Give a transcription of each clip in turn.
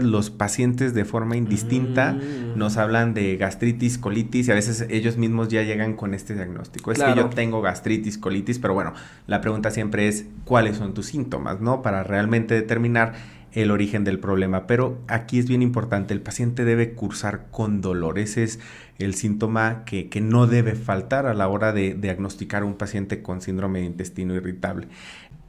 Los pacientes de forma indistinta nos hablan de gastritis, colitis y a veces ellos mismos ya llegan con este diagnóstico. Es que yo tengo gastritis, colitis, pero bueno, la pregunta siempre es ¿cuáles son tus síntomas, no? Para realmente determinar el origen del problema. Pero aquí es bien importante, el paciente debe cursar con dolor. Ese es el síntoma que no debe faltar a la hora de diagnosticar a un paciente con síndrome de intestino irritable.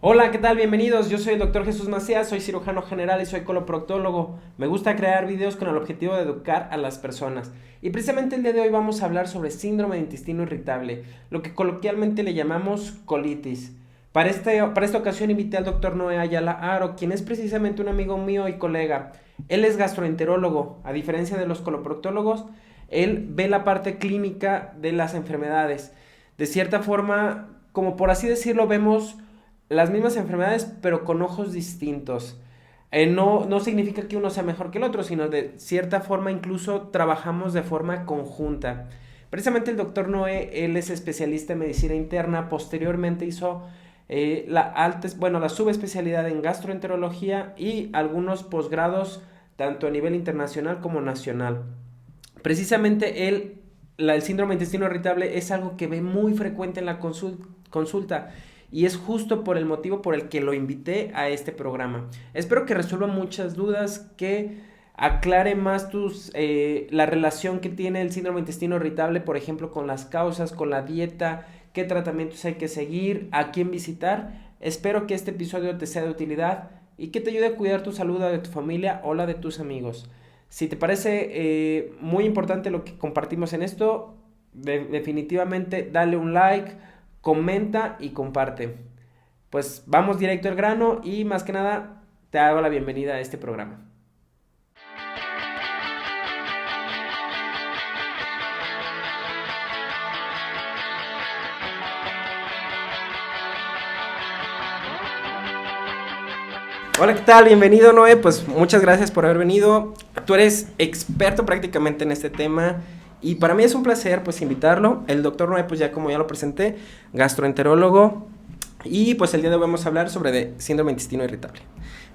Hola, ¿qué tal? Bienvenidos. Yo soy el Dr. Jesús Macías, soy cirujano general y soy coloproctólogo. Me gusta crear videos con el objetivo de educar a las personas. Y precisamente el día de hoy vamos a hablar sobre síndrome de intestino irritable, lo que coloquialmente le llamamos colitis. Para esta ocasión invité al Dr. Noé Ayala Aro, quien es precisamente un amigo mío y colega. Él es gastroenterólogo. A diferencia de los coloproctólogos, él ve la parte clínica de las enfermedades. De cierta forma, como por así decirlo, vemos las mismas enfermedades, pero con ojos distintos. No significa que uno sea mejor que el otro, sino de cierta forma incluso trabajamos de forma conjunta. Precisamente el doctor Noé, él es especialista en medicina interna, posteriormente hizo la subespecialidad en gastroenterología y algunos posgrados tanto a nivel internacional como nacional. Precisamente el síndrome de intestino irritable es algo que ve muy frecuente en la consulta. Y es justo por el motivo por el que lo invité a este programa. Espero que resuelva muchas dudas, que aclare más la relación que tiene el síndrome de intestino irritable, por ejemplo, con las causas, con la dieta, qué tratamientos hay que seguir, a quién visitar. Espero que este episodio te sea de utilidad y que te ayude a cuidar tu salud, la de tu familia o la de tus amigos. Si te parece muy importante lo que compartimos en esto, definitivamente dale un like, comenta y comparte. Pues vamos directo al grano y más que nada te hago la bienvenida a este programa. Hola, ¿qué tal? Bienvenido, Noé. Pues muchas gracias por haber venido. Tú eres experto prácticamente en este tema y para mí es un placer pues invitarlo. El doctor Noé, pues como ya lo presenté, gastroenterólogo, y pues el día de hoy vamos a hablar sobre síndrome de intestino irritable.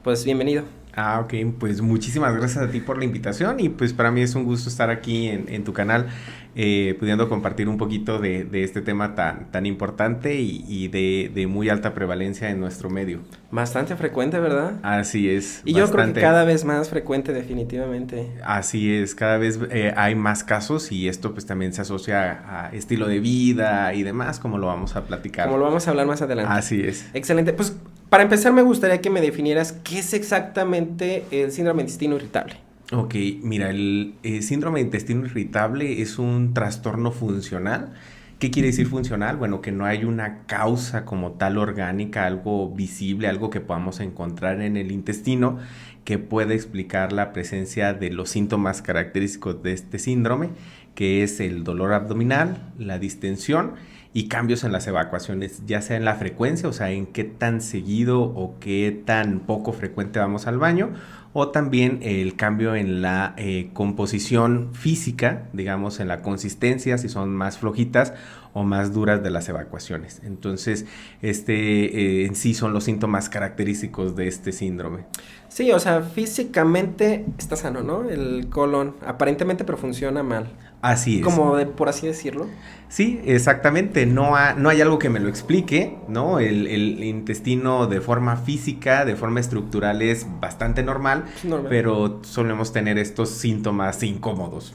Pues bienvenido. Ok, pues muchísimas gracias a ti por la invitación y pues para mí es un gusto estar aquí en tu canal pudiendo compartir un poquito de este tema tan importante y de muy alta prevalencia en nuestro medio. Bastante frecuente, ¿verdad? Así es. Y yo creo que cada vez más frecuente, definitivamente. Así es, cada vez hay más casos y esto pues también se asocia a estilo de vida y demás, como lo vamos a platicar. Como lo vamos a hablar más adelante. Así es. Excelente, pues para empezar me gustaría que me definieras qué es exactamente el síndrome de intestino irritable. Ok, mira, el síndrome de intestino irritable es un trastorno funcional. ¿Qué quiere decir funcional? Bueno, que no hay una causa como tal orgánica, algo visible, algo que podamos encontrar en el intestino que pueda explicar la presencia de los síntomas característicos de este síndrome, que es el dolor abdominal, la distensión y cambios en las evacuaciones, ya sea en la frecuencia, o sea, en qué tan seguido o qué tan poco frecuente vamos al baño, o también el cambio en la composición física, digamos, en la consistencia, si son más flojitas o más duras de las evacuaciones. Entonces, en sí son los síntomas característicos de este síndrome. Sí, o sea, físicamente está sano, ¿no? El colon, aparentemente, pero funciona mal. Así es. Como por así decirlo. Sí, exactamente. No hay algo que me lo explique, ¿no? El intestino de forma física, de forma estructural es bastante normal, pero solemos tener estos síntomas incómodos.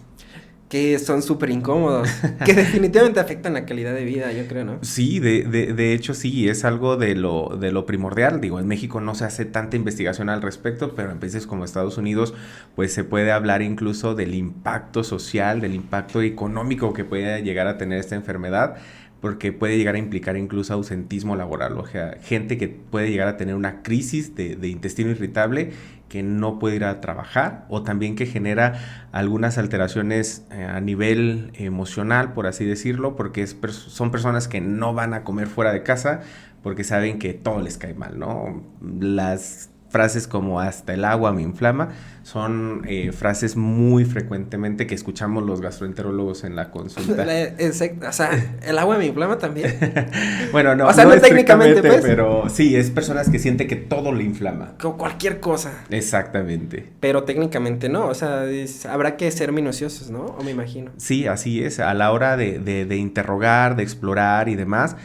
Que son súper incómodos, que definitivamente afectan la calidad de vida, yo creo, ¿no? Sí, de hecho sí, es algo de lo primordial. Digo, en México no se hace tanta investigación al respecto, pero en países como Estados Unidos, pues se puede hablar incluso del impacto social, del impacto económico que puede llegar a tener esta enfermedad, porque puede llegar a implicar incluso ausentismo laboral, o sea, gente que puede llegar a tener una crisis de intestino irritable que no puede ir a trabajar o también que genera algunas alteraciones a nivel emocional, por así decirlo, porque son personas que no van a comer fuera de casa porque saben que todo les cae mal, ¿no? Las frases como hasta el agua me inflama son frases muy frecuentemente que escuchamos los gastroenterólogos en la consulta. O sea, ¿el agua me inflama también? Bueno, no, o sea, no técnicamente, pues. pero sí, es personas que sienten que todo le inflama. Como cualquier cosa. Exactamente. Pero técnicamente no, o sea, habrá que ser minuciosos, ¿no? O me imagino. Sí, así es. A la hora de interrogar, de explorar y demás,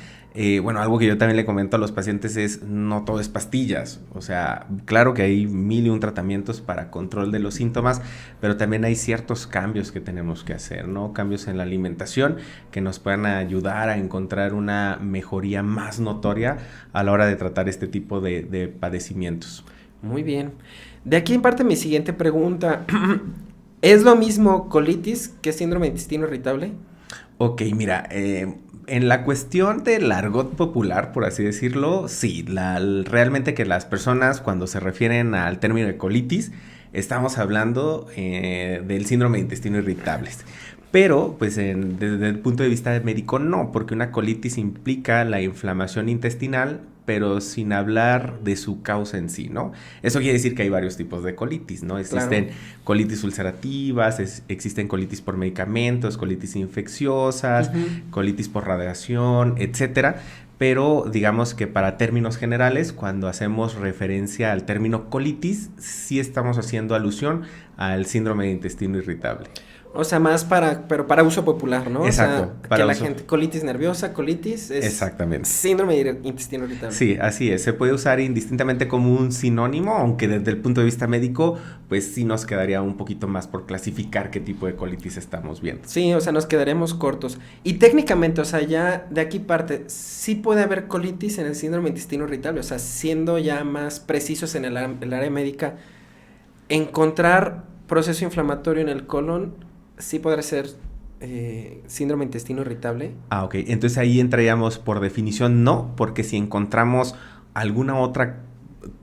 bueno, algo que yo también le comento a los pacientes es no todo es pastillas. O sea, claro que hay 1000 y un tratamientos para control de los síntomas, pero también hay ciertos cambios que tenemos que hacer, ¿no? Cambios en la alimentación que nos puedan ayudar a encontrar una mejoría más notoria a la hora de tratar este tipo de padecimientos. Muy bien. De aquí en parte mi siguiente pregunta. ¿Es lo mismo colitis que síndrome de intestino irritable? Ok, mira, en la cuestión del argot popular, por así decirlo, sí, realmente que las personas cuando se refieren al término de colitis, estamos hablando del síndrome de intestino irritable. Pero, pues, desde el punto de vista médico, no, porque una colitis implica la inflamación intestinal, pero sin hablar de su causa en sí, ¿no? Eso quiere decir que hay varios tipos de colitis, ¿no? Existen colitis ulcerativas, existen colitis por medicamentos, colitis infecciosas, colitis por radiación, etcétera. Pero digamos que para términos generales, cuando hacemos referencia al término colitis, sí estamos haciendo alusión al síndrome de intestino irritable. O sea, pero para uso popular, ¿no? Exacto. O sea, que la gente, colitis nerviosa, colitis, es exactamente. Síndrome de intestino irritable. Sí, así es. Se puede usar indistintamente como un sinónimo, aunque desde el punto de vista médico, pues sí nos quedaría un poquito más por clasificar qué tipo de colitis estamos viendo. Sí, o sea, nos quedaremos cortos. Y técnicamente, o sea, ya de aquí parte, sí puede haber colitis en el síndrome de intestino irritable, o sea, siendo ya más precisos en el área médica, encontrar proceso inflamatorio en el colon sí podrá ser síndrome de intestino irritable. Ah, ok. Entonces ahí entraríamos por definición no, porque si encontramos alguna otra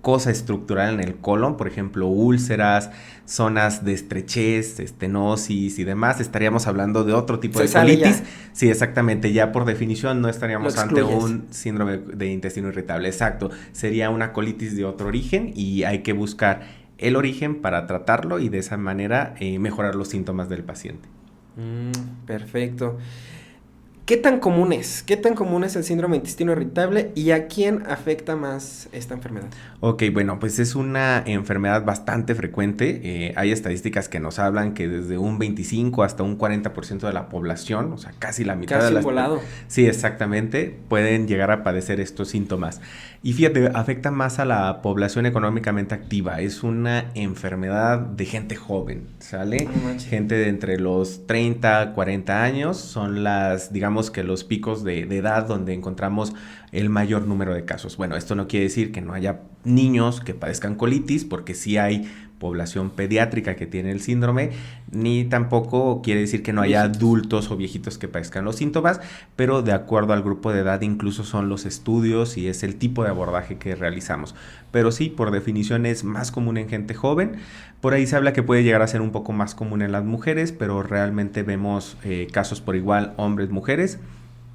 cosa estructural en el colon, por ejemplo, úlceras, zonas de estrechez, estenosis y demás, estaríamos hablando de otro tipo de colitis. Sí, exactamente. Ya por definición no estaríamos ante un síndrome de intestino irritable. Exacto. Sería una colitis de otro origen y hay que buscar el origen para tratarlo y de esa manera mejorar los síntomas del paciente. Perfecto. ¿Qué tan común es? ¿Qué tan común es el síndrome de intestino irritable y a quién afecta más esta enfermedad? Ok, bueno, pues es una enfermedad bastante frecuente. Hay estadísticas que nos hablan que desde un 25 hasta un 40% de la población, o sea, casi la mitad de las... volado. Sí, exactamente, pueden llegar a padecer estos síntomas. Y fíjate, afecta más a la población económicamente activa. Es una enfermedad de gente joven, ¿sale? Gente de entre los 30, 40 años son las, digamos que los picos de edad donde encontramos el mayor número de casos. Bueno, esto no quiere decir que no haya niños que padezcan colitis, porque sí hay población pediátrica que tiene el síndrome, ni tampoco quiere decir que no haya adultos o viejitos que padezcan los síntomas, pero de acuerdo al grupo de edad incluso son los estudios y es el tipo de abordaje que realizamos. Pero sí, por definición es más común en gente joven. Por ahí se habla que puede llegar a ser un poco más común en las mujeres, pero realmente vemos casos por igual hombres, mujeres,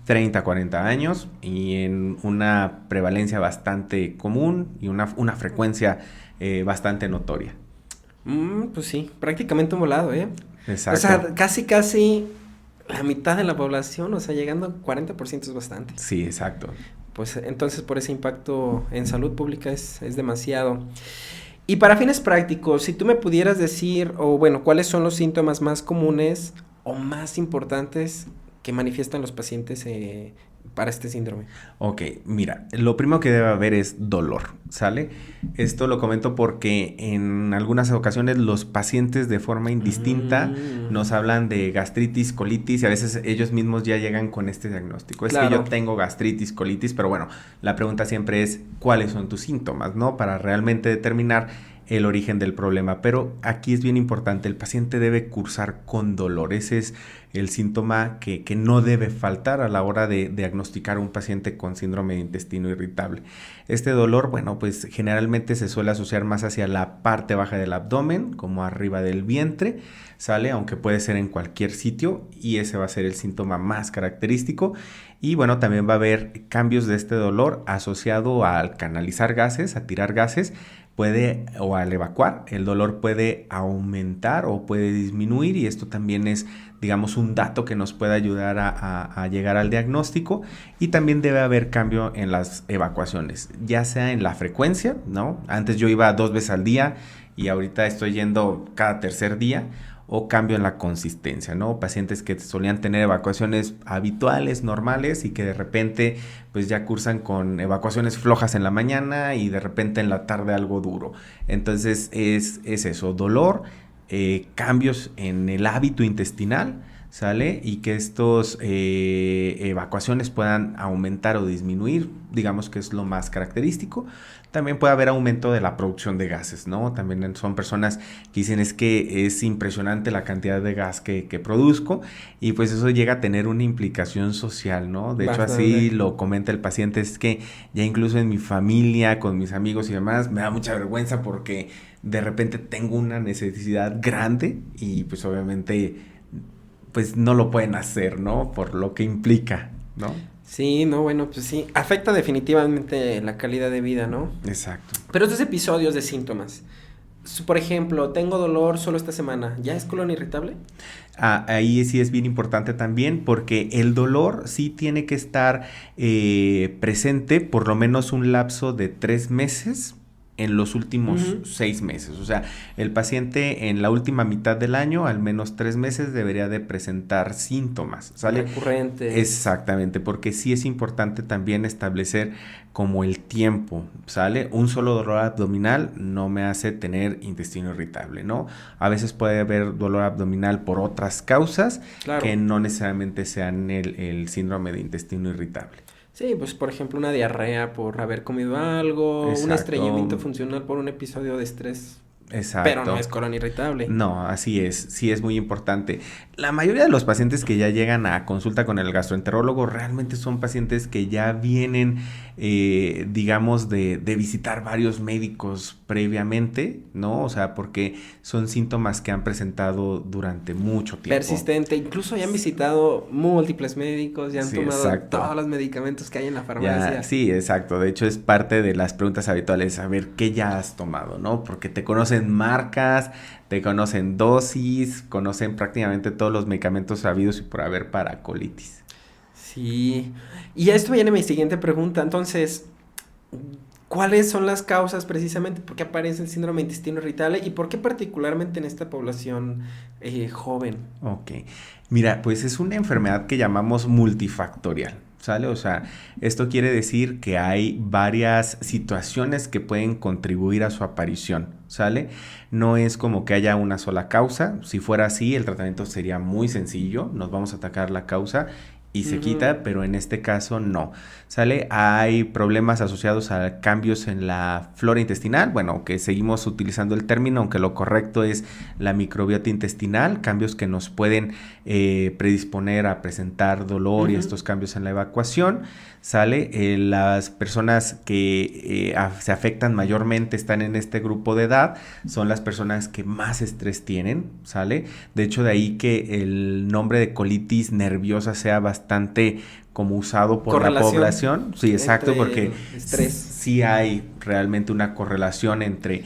30, 40 años y en una prevalencia bastante común y una frecuencia bastante notoria. Pues sí, prácticamente un volado, ¿eh? Exacto. O sea, casi la mitad de la población, o sea, llegando a 40% es bastante. Sí, exacto. Pues entonces por ese impacto en salud pública es demasiado. Y para fines prácticos, si tú me pudieras decir, o bueno, ¿cuáles son los síntomas más comunes o más importantes que manifiestan los pacientes para este síndrome? Ok, mira, lo primero que debe haber es dolor, ¿sale? Esto lo comento porque en algunas ocasiones los pacientes de forma indistinta nos hablan de gastritis, colitis y a veces ellos mismos ya llegan con este diagnóstico. Es que yo tengo gastritis, colitis, pero bueno, la pregunta siempre es ¿cuáles son tus síntomas, no? Para realmente determinar el origen del problema, pero aquí es bien importante, el paciente debe cursar con dolor, ese es el síntoma que no debe faltar a la hora de diagnosticar a un paciente con síndrome de intestino irritable. Este dolor, bueno, pues generalmente se suele asociar más hacia la parte baja del abdomen, como arriba del vientre, ¿sale? Aunque puede ser en cualquier sitio y ese va a ser el síntoma más característico. Y bueno, también va a haber cambios de este dolor asociado al canalizar gases, a tirar gases, o al evacuar, el dolor puede aumentar o puede disminuir, y esto también es, digamos, un dato que nos puede ayudar a llegar al diagnóstico. Y también debe haber cambio en las evacuaciones, ya sea en la frecuencia, ¿no? Antes yo iba 2 veces al día y ahorita estoy yendo cada tercer día, o cambio en la consistencia, ¿no? Pacientes que solían tener evacuaciones habituales, normales, y que de repente pues ya cursan con evacuaciones flojas en la mañana y de repente en la tarde algo duro. Entonces es eso, dolor, cambios en el hábito intestinal, ¿sale? Y que estos evacuaciones puedan aumentar o disminuir, digamos que es lo más característico. También puede haber aumento de la producción de gases, ¿no? También son personas que dicen es que es impresionante la cantidad de gas que produzco, y pues eso llega a tener una implicación social, ¿no? De hecho, así lo comenta el paciente, es que ya incluso en mi familia, con mis amigos y demás, me da mucha vergüenza porque de repente tengo una necesidad grande y pues obviamente pues no lo pueden hacer, ¿no? Por lo que implica, ¿no? Sí, no, bueno, pues sí, afecta definitivamente la calidad de vida, ¿no? Exacto. Pero estos episodios de síntomas, por ejemplo, tengo dolor solo esta semana, ¿ya es colon irritable? Ahí sí es bien importante también, porque el dolor sí tiene que estar presente por lo menos un lapso de 3 meses en los últimos 6 meses. O sea, el paciente en la última mitad del año, al menos 3 meses, debería de presentar síntomas, ¿sale? Recurrentes. Exactamente, porque sí es importante también establecer como el tiempo, ¿sale? Un solo dolor abdominal no me hace tener intestino irritable, ¿no? A veces puede haber dolor abdominal por otras causas, claro, que no necesariamente sean el síndrome de intestino irritable. Sí, pues por ejemplo una diarrea por haber comido algo, un estreñimiento funcional por un episodio de estrés. Exacto. Pero no es colon irritable. No, así es, sí es muy importante. La mayoría de los pacientes que ya llegan a consulta con el gastroenterólogo realmente son pacientes que ya vienen, digamos, de visitar varios médicos previamente, ¿no? O sea, porque son síntomas que han presentado durante mucho tiempo. Persistente, incluso ya han visitado múltiples médicos, ya han tomado todos los medicamentos que hay en la farmacia. Ya, sí, exacto. De hecho, es parte de las preguntas habituales, saber qué ya has tomado, ¿no? Porque te conocen marcas, te conocen dosis, conocen prácticamente todos los medicamentos sabidos y por haber para colitis. Sí, y a esto viene mi siguiente pregunta. Entonces, ¿cuáles son las causas precisamente por qué aparece el síndrome de intestino irritable y por qué particularmente en esta población joven? Ok, mira, pues es una enfermedad que llamamos multifactorial, ¿sale? O sea, esto quiere decir que hay varias situaciones que pueden contribuir a su aparición, ¿sale? No es como que haya una sola causa. Si fuera así, el tratamiento sería muy sencillo. Nos vamos a atacar la causa y se quita, pero en este caso no, ¿sale? Hay problemas asociados a cambios en la flora intestinal, bueno, que seguimos utilizando el término, aunque lo correcto es la microbiota intestinal, cambios que nos pueden predisponer a presentar dolor y estos cambios en la evacuación, ¿sale? Las personas que se afectan mayormente están en este grupo de edad, son las personas que más estrés tienen, ¿sale? De hecho, de ahí que el nombre de colitis nerviosa sea bastante como usado por la población. Sí, exacto, porque sí hay realmente una correlación entre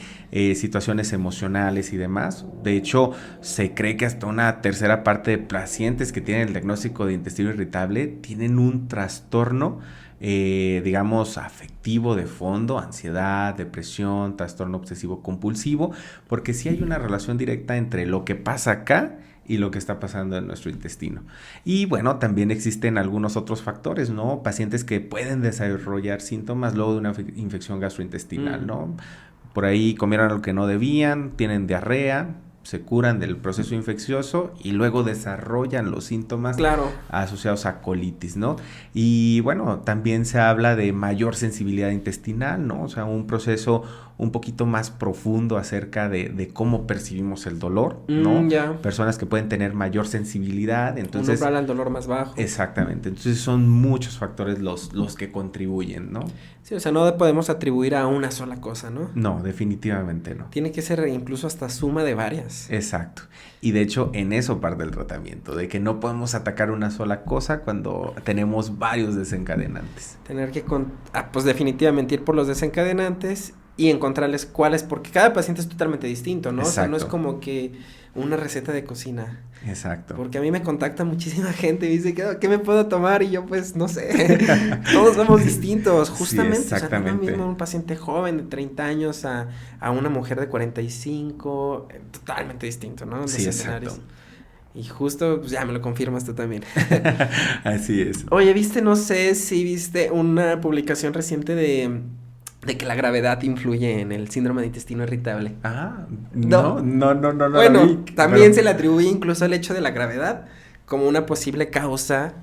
situaciones emocionales y demás. De hecho, se cree que hasta una tercera parte de pacientes que tienen el diagnóstico de intestino irritable tienen un trastorno, digamos, afectivo de fondo, ansiedad, depresión, trastorno obsesivo compulsivo, porque sí hay una relación directa entre lo que pasa acá y lo que está pasando en nuestro intestino. Y bueno, también existen algunos otros factores, ¿no? Pacientes que pueden desarrollar síntomas luego de una infección gastrointestinal, ¿no? Por ahí comieron algo que no debían, tienen diarrea, se curan del proceso infeccioso y luego desarrollan los síntomas asociados a colitis, ¿no? Y bueno, también se habla de mayor sensibilidad intestinal, ¿no? O sea, un proceso un poquito más profundo acerca de cómo percibimos el dolor, ¿no? Personas que pueden tener mayor sensibilidad, entonces... Un umbral al dolor más bajo. Exactamente, entonces son muchos factores los que contribuyen, ¿no? Sí, o sea, no podemos atribuir a una sola cosa, ¿no? No, definitivamente no. Tiene que ser incluso hasta suma de varias. Exacto. Y de hecho, en eso parte el tratamiento, de que no podemos atacar una sola cosa cuando tenemos varios desencadenantes. Tener que, pues definitivamente ir por los desencadenantes y encontrarles cuáles, porque cada paciente es totalmente distinto, ¿no? Exacto. O sea, no es como que una receta de cocina. Exacto. Porque a mí me contacta muchísima gente y dice, ¿qué me puedo tomar? Y yo, pues, no sé, todos somos distintos, justamente. Sí, exactamente. O sea, no es lo mismo un paciente joven de 30 años a una mujer de 45, totalmente distinto, ¿no? Los Sí, escenarios. exacto. Y justo, pues ya me lo confirmas tú también. Así es. Oye, no sé si viste una publicación reciente de que la gravedad influye en el síndrome de intestino irritable. Ah, No. no la Bueno, vi, también pero- se le atribuye incluso el hecho de la gravedad como una posible causa,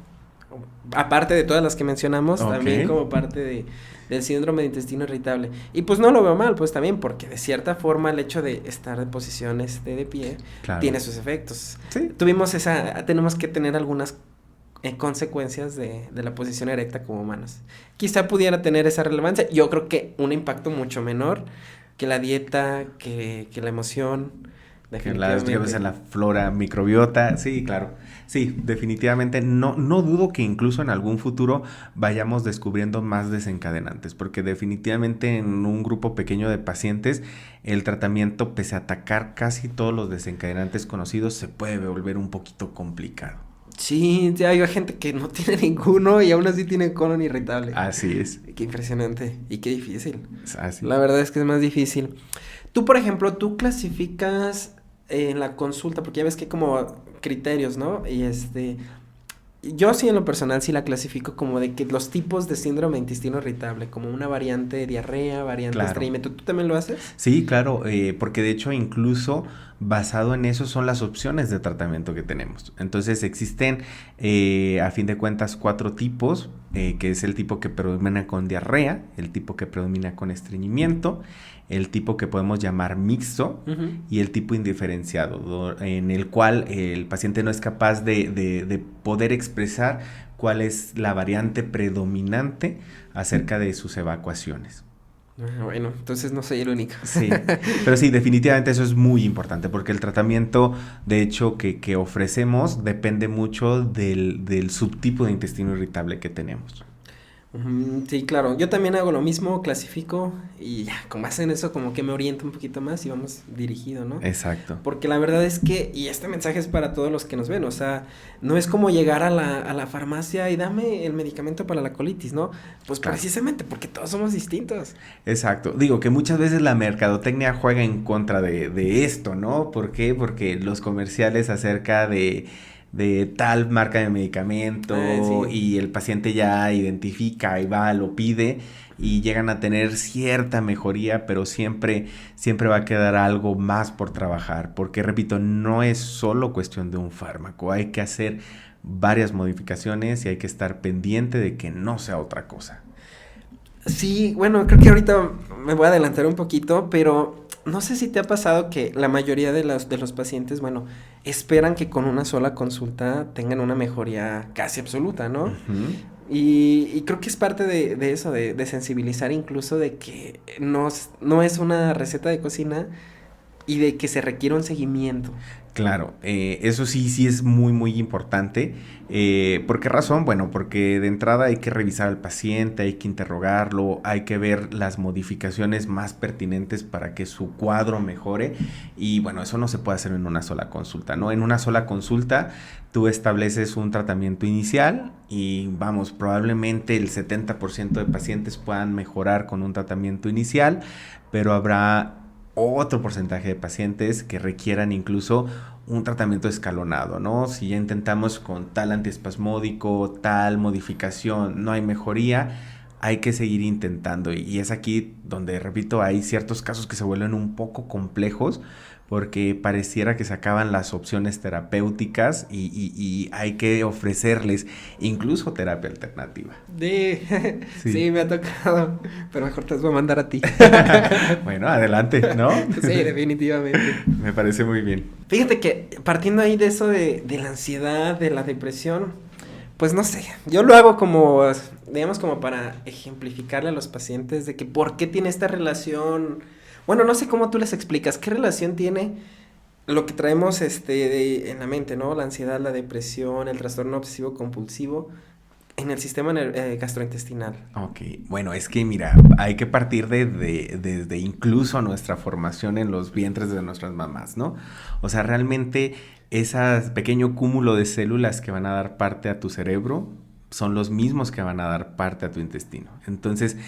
aparte de todas las que mencionamos, Ok. también como parte del síndrome de intestino irritable. Y pues no lo veo mal, pues también, porque de cierta forma el hecho de estar de posición de pie Claro. tiene sus efectos. Sí. Tenemos que tener algunas consecuencias de la posición erecta como humanos. Quizá pudiera tener esa relevancia. Yo creo que un impacto mucho menor que la dieta, que la emoción, Que las definitivamente. llaves en la flora microbiota, sí, claro. Sí, definitivamente. No dudo que incluso en algún futuro vayamos descubriendo más desencadenantes, porque definitivamente en un grupo pequeño de pacientes, el tratamiento, pese a atacar casi todos los desencadenantes conocidos, se puede volver un poquito complicado. Sí, ya hay gente que no tiene ninguno y aún así tiene colon irritable. Así es. Qué impresionante y qué difícil. Así. La verdad es que es más difícil. Tú, por ejemplo, tú clasificas en la consulta, porque ya ves que hay como criterios, ¿no? Y yo sí en lo personal sí la clasifico como de que los tipos de síndrome de intestino irritable, como una variante de diarrea, variante de Claro. estreñimiento, ¿tú también lo haces? Sí, claro, porque de hecho incluso basado en eso son las opciones de tratamiento que tenemos. Entonces existen a fin de cuentas 4 tipos, que es el tipo que predomina con diarrea, el tipo que predomina con estreñimiento, el tipo que podemos llamar mixto y el tipo indiferenciado, en el cual el paciente no es capaz de poder expresar cuál es la variante predominante acerca de sus evacuaciones. Bueno, entonces no soy el único. Sí, pero sí, definitivamente eso es muy importante porque el tratamiento, de hecho, que ofrecemos depende mucho del subtipo de intestino irritable que tenemos. Sí, claro. Yo también hago lo mismo, clasifico y ya, con base en eso como que me oriento un poquito más y vamos dirigido, ¿no? Exacto. Porque la verdad es que, y este mensaje es para todos los que nos ven, o sea, no es como llegar a la farmacia y dame el medicamento para la colitis, ¿no? Pues Claro. precisamente porque todos somos distintos. Exacto. Digo que muchas veces la mercadotecnia juega en contra de esto, ¿no? ¿Por qué? Porque los comerciales acerca de tal marca de medicamento Sí. y el paciente ya identifica y va, lo pide y llegan a tener cierta mejoría, pero siempre va a quedar algo más por trabajar, porque repito, no es solo cuestión de un fármaco, hay que hacer varias modificaciones y hay que estar pendiente de que no sea otra cosa. Sí, bueno, creo que ahorita me voy a adelantar un poquito, pero no sé si te ha pasado que la mayoría de los pacientes, bueno, esperan que con una sola consulta tengan una mejoría casi absoluta, ¿no? Ujú. Y creo que es parte de eso, de sensibilizar incluso de que no es una receta de cocina y de que se requiere un seguimiento. Claro, eso sí es muy importante. ¿Por qué razón? Bueno, porque de entrada hay que revisar al paciente, hay que interrogarlo, hay que ver las modificaciones más pertinentes para que su cuadro mejore. Y bueno, eso no se puede hacer en una sola consulta, ¿no? En una sola consulta tú estableces un tratamiento inicial y vamos, probablemente el 70% de pacientes puedan mejorar con un tratamiento inicial, pero habrá otro porcentaje de pacientes que requieran incluso un tratamiento escalonado, ¿no? Si ya intentamos con tal antiespasmódico, tal modificación, no hay mejoría, hay que seguir intentando. Y es aquí donde, repito, hay ciertos casos que se vuelven un poco complejos porque pareciera que se acaban las opciones terapéuticas y hay que ofrecerles incluso terapia alternativa. Sí, me ha tocado, pero mejor te voy a mandar a ti. Bueno, adelante, ¿no? Sí, definitivamente. Me parece muy bien. Fíjate que partiendo ahí de eso de la ansiedad, de la depresión, pues no sé, yo lo hago como, digamos, como para ejemplificarle a los pacientes de que por qué tiene esta relación. Bueno, no sé cómo tú les explicas, ¿qué relación tiene lo que traemos en la mente, ¿no? La ansiedad, la depresión, el trastorno obsesivo compulsivo, en el sistema gastrointestinal? Ok, bueno, es que mira, hay que partir desde incluso nuestra formación en los vientres de nuestras mamás, ¿no? O sea, realmente ese pequeño cúmulo de células que van a dar parte a tu cerebro son los mismos que van a dar parte a tu intestino. Entonces,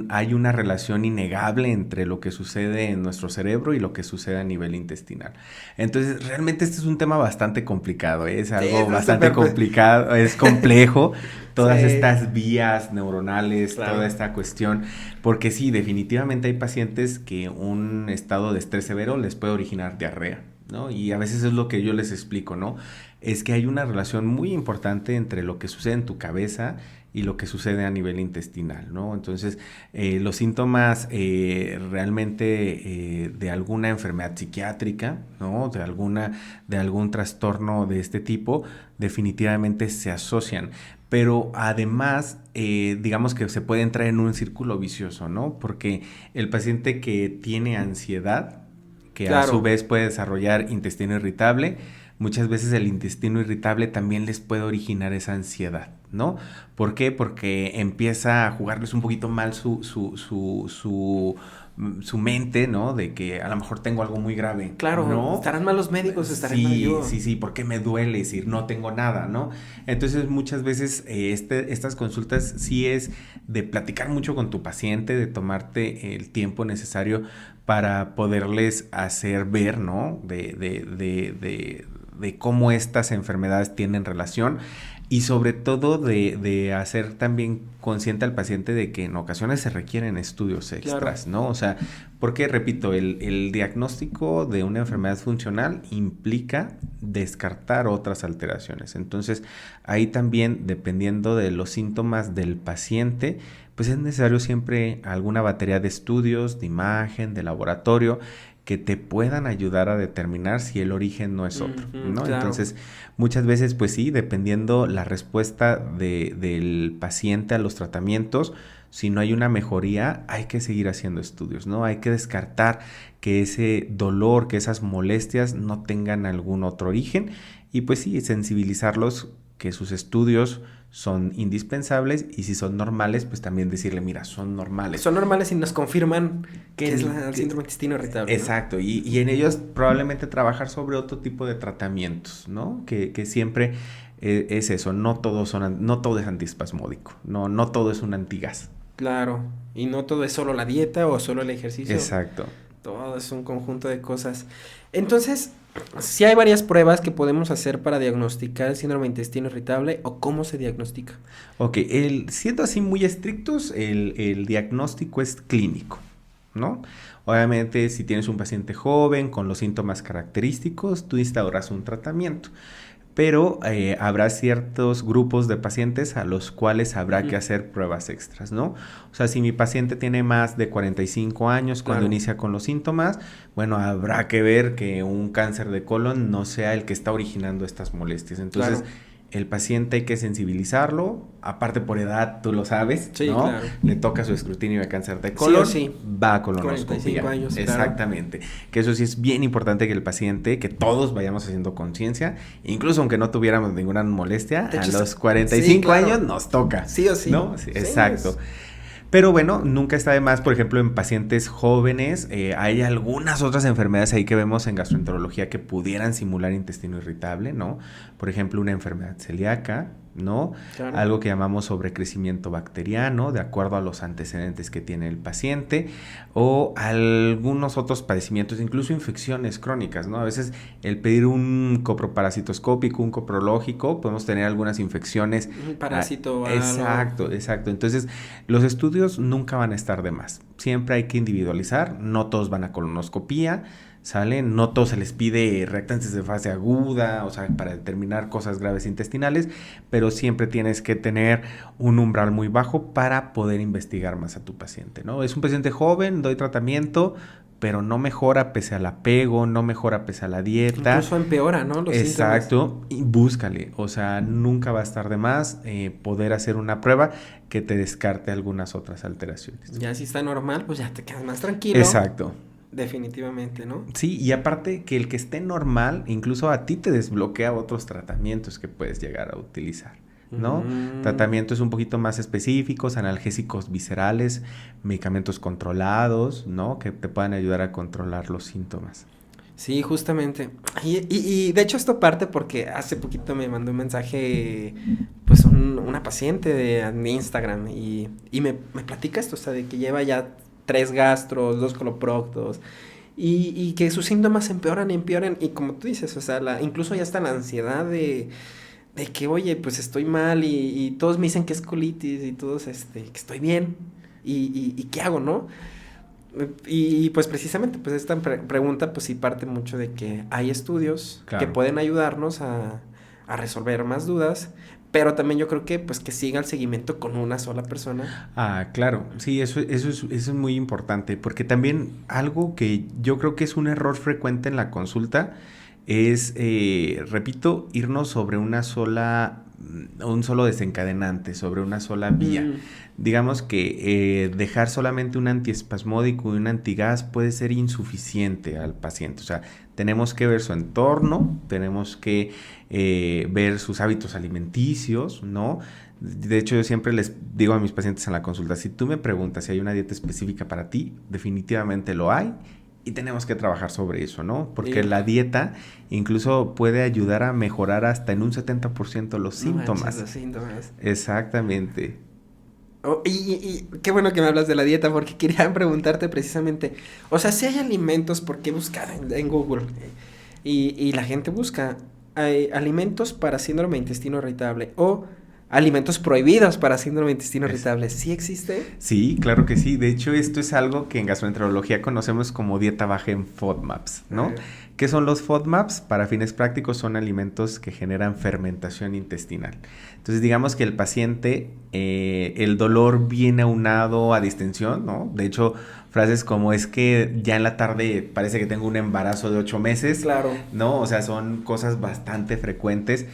hay una relación innegable entre lo que sucede en nuestro cerebro y lo que sucede a nivel intestinal. Entonces, realmente este es un tema bastante complicado, ¿eh? Es algo bastante complicado, es complejo, todas estas vías neuronales, toda esta cuestión, porque sí, definitivamente hay pacientes que un estado de estrés severo les puede originar diarrea, ¿no? Y a veces es lo que yo les explico, ¿no? Es que hay una relación muy importante entre lo que sucede en tu cabeza y lo que sucede a nivel intestinal, ¿no? Entonces, los síntomas realmente de alguna enfermedad psiquiátrica, ¿no? De algún trastorno de este tipo, definitivamente se asocian. Pero además, digamos que se puede entrar en un círculo vicioso, ¿no? Porque el paciente que tiene ansiedad, que a su vez puede desarrollar intestino irritable, muchas veces el intestino irritable también les puede originar esa ansiedad, ¿no? ¿Por qué? Porque empieza a jugarles un poquito mal su mente, ¿no? De que a lo mejor tengo algo muy grave. Claro, ¿no? Estarán mal los médicos, estarán mal yo. Sí, ¿por qué me duele decir no tengo nada, ¿no? Entonces muchas veces estas consultas sí es de platicar mucho con tu paciente, de tomarte el tiempo necesario para poderles hacer ver, ¿no? De cómo estas enfermedades tienen relación y sobre todo de hacer también consciente al paciente de que en ocasiones se requieren estudios extras, ¿no? O sea, porque, repito, el diagnóstico de una enfermedad funcional implica descartar otras alteraciones. Entonces, ahí también, dependiendo de los síntomas del paciente, pues es necesario siempre alguna batería de estudios, de imagen, de laboratorio, que te puedan ayudar a determinar si el origen no es otro, ¿no? Claro. Entonces, muchas veces, pues sí, dependiendo la respuesta del paciente a los tratamientos, si no hay una mejoría, hay que seguir haciendo estudios, ¿no? Hay que descartar que ese dolor, que esas molestias no tengan algún otro origen y pues sí, sensibilizarlos que sus estudios son indispensables y si son normales, pues también decirle, mira, son normales. Son normales y nos confirman que es el síndrome de intestino irritable. Exacto, ¿no? Y en ellos probablemente trabajar sobre otro tipo de tratamientos, ¿no? Que siempre es eso, no todo es antiespasmódico, no todo es un antigas. Claro, y no todo es solo la dieta o solo el ejercicio. Exacto. Todo es un conjunto de cosas. Entonces, sí hay varias pruebas que podemos hacer para diagnosticar el síndrome de intestino irritable o cómo se diagnostica. Ok, siendo así muy estrictos, el diagnóstico es clínico, ¿no? Obviamente, si tienes un paciente joven con los síntomas característicos, tú instauras un tratamiento. Pero habrá ciertos grupos de pacientes a los cuales habrá que hacer pruebas extras, ¿no? O sea, si mi paciente tiene más de 45 años cuando inicia con los síntomas, bueno, habrá que ver que un cáncer de colon no sea el que está originando estas molestias. Entonces, el paciente hay que sensibilizarlo, aparte por edad, tú lo sabes, ¿no? Claro. Le toca su escrutinio de cáncer de colon, va a colonoscopia. 45 años, exactamente. Claro. Que eso sí es bien importante que el paciente, que todos vayamos haciendo conciencia, incluso aunque no tuviéramos ninguna molestia, a los 45 años nos toca. Sí o sí. ¿No? Sí, exacto. Pero bueno, nunca está de más, por ejemplo, en pacientes jóvenes, hay algunas otras enfermedades ahí que vemos en gastroenterología que pudieran simular intestino irritable, ¿no? Por ejemplo, una enfermedad celíaca, ¿no? Claro. Algo que llamamos sobrecrecimiento bacteriano, de acuerdo a los antecedentes que tiene el paciente, o algunos otros padecimientos, incluso infecciones crónicas, ¿no? A veces el pedir un coproparasitoscópico, un coprológico, podemos tener algunas infecciones. Un parásito. Exacto. Entonces, los estudios nunca van a estar de más. Siempre hay que individualizar, no todos van a colonoscopía, ¿sale? No todos se les pide reactantes de fase aguda, o sea, para determinar cosas graves intestinales, pero siempre tienes que tener un umbral muy bajo para poder investigar más a tu paciente, ¿no? Es un paciente joven, doy tratamiento, pero no mejora pese al apego, no mejora pese a la dieta. Incluso empeora, ¿no? Los exacto, y búscale, o sea, nunca va a estar de más poder hacer una prueba que te descarte algunas otras alteraciones. Ya si está normal, pues ya te quedas más tranquilo. Exacto. Definitivamente, ¿no? Sí, y aparte que el que esté normal, incluso a ti te desbloquea otros tratamientos que puedes llegar a utilizar, ¿no? Tratamientos un poquito más específicos, analgésicos viscerales, medicamentos controlados, ¿no? Que te puedan ayudar a controlar los síntomas. Sí, justamente. Y de hecho esto parte porque hace poquito me mandó un mensaje, pues una paciente de Instagram y me platica esto, o sea, de que lleva ya 3 gastros, 2 coloproctos y que sus síntomas empeoran y empeoran y como tú dices, o sea, incluso ya está la ansiedad de que, oye, pues estoy mal y todos me dicen que es colitis y todos, que estoy bien y ¿qué hago, no? Y pues precisamente, pues esta pregunta pues sí parte mucho de que hay estudios que Claro. pueden ayudarnos a resolver más dudas, pero también yo creo que pues que siga el seguimiento con una sola persona. Ah, claro, sí, eso es muy importante, porque también algo que yo creo que es un error frecuente en la consulta es, repito, irnos sobre un solo desencadenante, sobre una sola vía. Mm, Digamos que dejar solamente un antiespasmódico y un antigas puede ser insuficiente al paciente. O sea, tenemos que ver su entorno, tenemos que ver sus hábitos alimenticios, ¿no? De hecho, yo siempre les digo a mis pacientes en la consulta, si tú me preguntas si hay una dieta específica para ti, definitivamente lo hay y tenemos que trabajar sobre eso, ¿no? Porque sí. la dieta incluso puede ayudar a mejorar hasta en un 70% los No manches, síntomas. los síntomas. Exactamente. Oh, y qué bueno que me hablas de la dieta porque quería preguntarte precisamente, o sea, si hay alimentos, porque he buscado en Google y la gente busca hay alimentos para síndrome de intestino irritable o alimentos prohibidos para síndrome de intestino Es, irritable, ¿sí existe? Sí, claro que sí. De hecho, esto es algo que en gastroenterología conocemos como dieta baja en FODMAPs, ¿no? Eh, ¿Qué son los FODMAPs? Para fines prácticos son alimentos que generan fermentación intestinal. Entonces, digamos que el paciente, el dolor viene aunado a distensión, ¿no? De hecho, frases como es que ya en la tarde parece que tengo un embarazo de 8 meses, claro. ¿no? O sea, son cosas bastante frecuentes